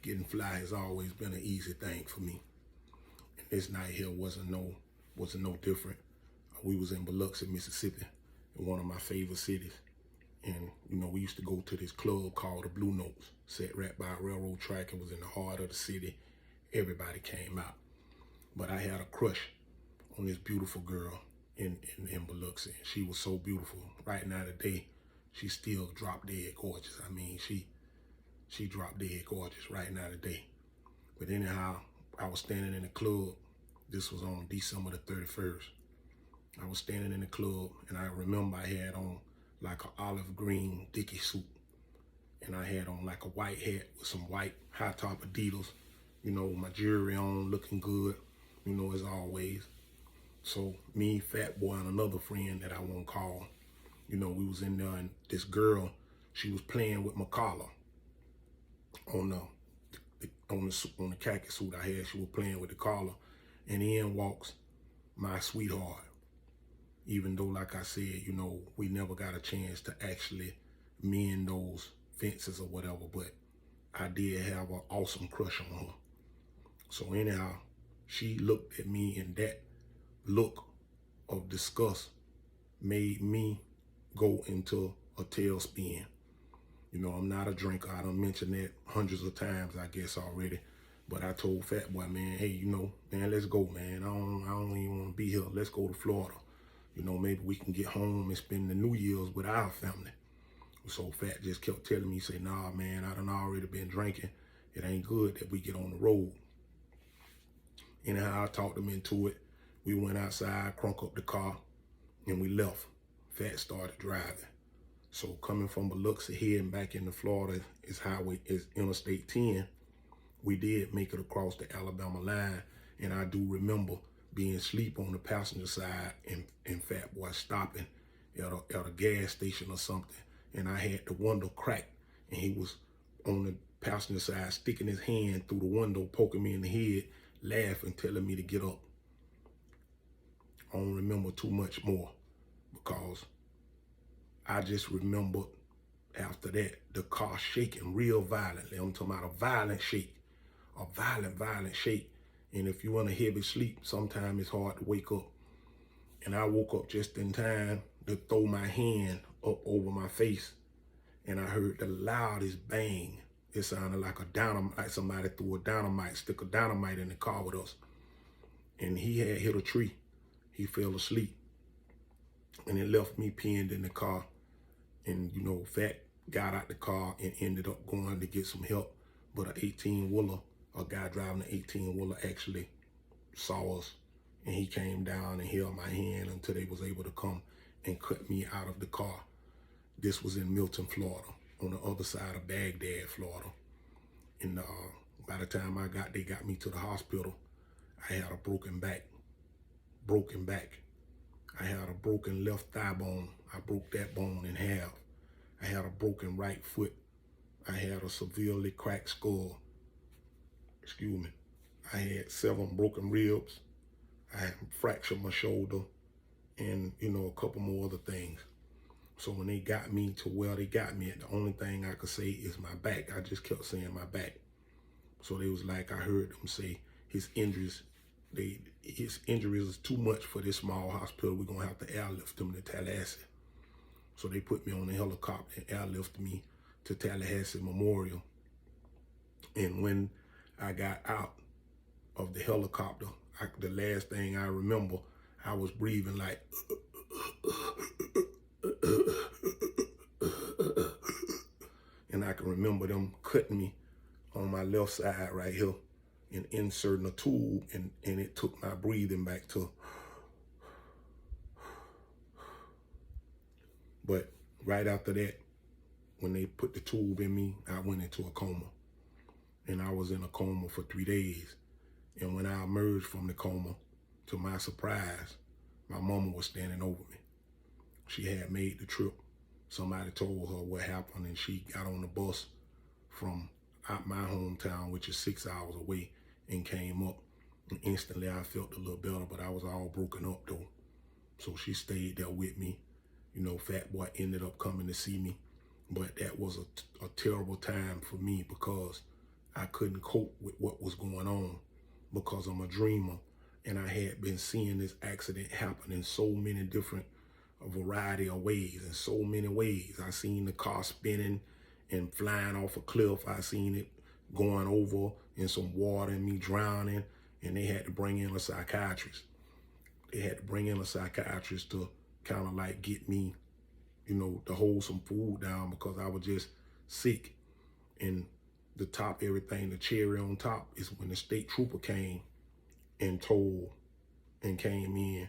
Getting fly has always been an easy thing for me. And this night here wasn't no different. We was in Biloxi, Mississippi, in one of my favorite cities. And, we used to go to this club called the Blue Notes, set right by a railroad track. It was in the heart of the city. Everybody came out. But I had a crush on this beautiful girl in Biloxi. She was so beautiful. Right now today, she's still drop dead gorgeous. I mean, she drop dead gorgeous right now today. But anyhow, I was standing in the club. This was on December the 31st. I was standing in the club, and I remember I had on like an olive green dicky suit. And I had on like a white hat with some white high top Adidas. My jewelry on, looking good, as always. So me, Fatboy, and another friend that I won't call, we was in there, and this girl, she was playing with my collar on the khaki suit I had. She was playing with the collar, and in walks my sweetheart. Even though, like I said, we never got a chance to actually mend those fences or whatever, but I did have an awesome crush on her. So anyhow, she looked at me, and that look of disgust made me go into a tailspin. I'm not a drinker. I done mentioned that hundreds of times, I guess, already. But I told Fatboy, man, hey, man, let's go, man. I don't even want to be here. Let's go to Florida. Maybe we can get home and spend the New Year's with our family. So Fat just kept telling me, say, nah, man, I done already been drinking. It ain't good that we get on the road. Anyhow, I talked him into it. We went outside, crunk up the car, and we left. Fat started driving. So coming from Biloxi heading back into Florida is Interstate 10. We did make it across the Alabama line, and I do remember being asleep on the passenger side and Fatboy stopping at a gas station or something, and I had the window cracked, and he was on the passenger side sticking his hand through the window, poking me in the head, laughing, telling me to get up. I don't remember too much more because I just remember after that the car shaking real violently. I'm talking about a violent shake, a violent shake. And if you're in a heavy sleep, sometimes it's hard to wake up. And I woke up just in time to throw my hand up over my face, and I heard the loudest bang. It sounded like somebody threw a stick of dynamite in the car with us. And he had hit a tree. He fell asleep. And it left me pinned in the car. And, Fat got out the car and ended up going to get some help. But a guy driving an 18-wheeler actually saw us, and he came down and held my hand until they was able to come and cut me out of the car. This was in Milton, Florida, on the other side of Baghdad, Florida. And by the time they got me to the hospital, I had a broken back. I had a broken left thigh bone. I broke that bone in half. I had a broken right foot. I had a severely cracked skull. Excuse me. I had 7 broken ribs. I had fractured my shoulder, and a couple more other things. So when they got me to where they got me at, the only thing I could say is my back. I just kept saying my back. So they was like, I heard them say his injuries is too much for this small hospital. We're gonna have to airlift him to Tallahassee. So they put me on a helicopter and airlifted me to Tallahassee Memorial. And when I got out of the helicopter, the last thing I remember, I was breathing like, and I can remember them cutting me on my left side right here and inserting a tube, and it took my breathing back to. But right after that, when they put the tube in me, I went into a coma. And I was in a coma for 3 days. And when I emerged from the coma, to my surprise, my mama was standing over me. She had made the trip. Somebody told her what happened, and she got on the bus from out my hometown, which is 6 hours away, and came up. And instantly I felt a little better, but I was all broken up though. So she stayed there with me. Fatboy ended up coming to see me. But that was a terrible time for me because I couldn't cope with what was going on because I'm a dreamer. And I had been seeing this accident happen in so many different variety of ways, in so many ways. I seen the car spinning and flying off a cliff. I seen it going over in some water and me drowning. And they had to bring in a psychiatrist. They had to bring in a psychiatrist to kind of like get me, you know, to hold some food down because I was just sick. And the top, everything, the cherry on top is when the state trooper came and came in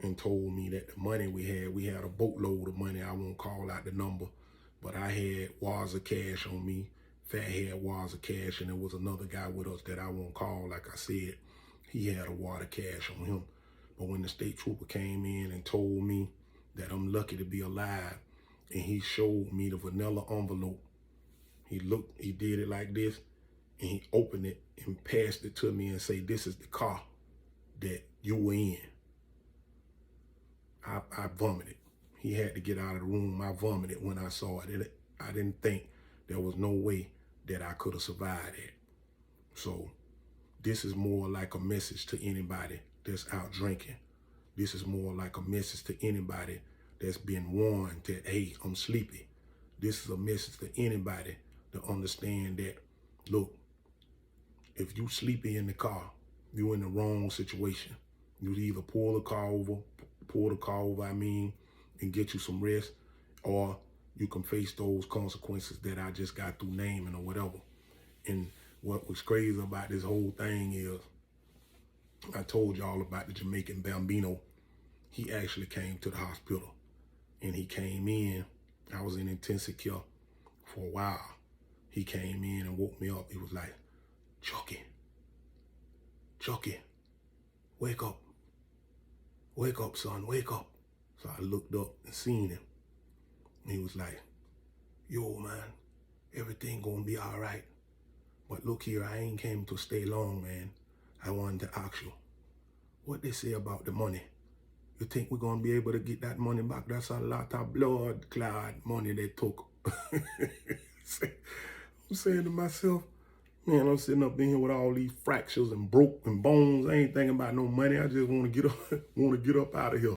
and told me that the money we had a boatload of money. I won't call out the number, but I had wads of cash on me. Fat had wads of cash, and there was another guy with us that I won't call. Like I said, he had a wad of cash on him. But when the state trooper came in and told me that I'm lucky to be alive, and he showed me the vanilla envelope, he did it like this, and he opened it and passed it to me and said, "This is the car that you were in." I vomited. He had to get out of the room. I vomited when I saw it. I didn't think there was no way that I could have survived it. So this is more like a message to anybody that's out drinking. This is more like a message to anybody that's been warned that, hey, I'm sleepy. This is a message to anybody to understand that, look, if you sleepy in the car, you're in the wrong situation. You either pull the car over, and get you some rest, or you can face those consequences that I just got through naming or whatever. And what was crazy about this whole thing is, I told y'all about the Jamaican Bambino. He actually came to the hospital, and he came in. I was in intensive care for a while. He came in and woke me up. He was like, Chucky, wake up. Wake up, son, wake up. So I looked up and seen him. And he was like, yo, man, everything gonna be all right. But look here, I ain't came to stay long, man. I wanted to ask you, what they say about the money? You think we're gonna be able to get that money back? That's a lot of blood clot money they took. I'm saying to myself, man, I'm sitting up in here with all these fractures and broken bones. I ain't thinking about no money. I just want to get up out of here.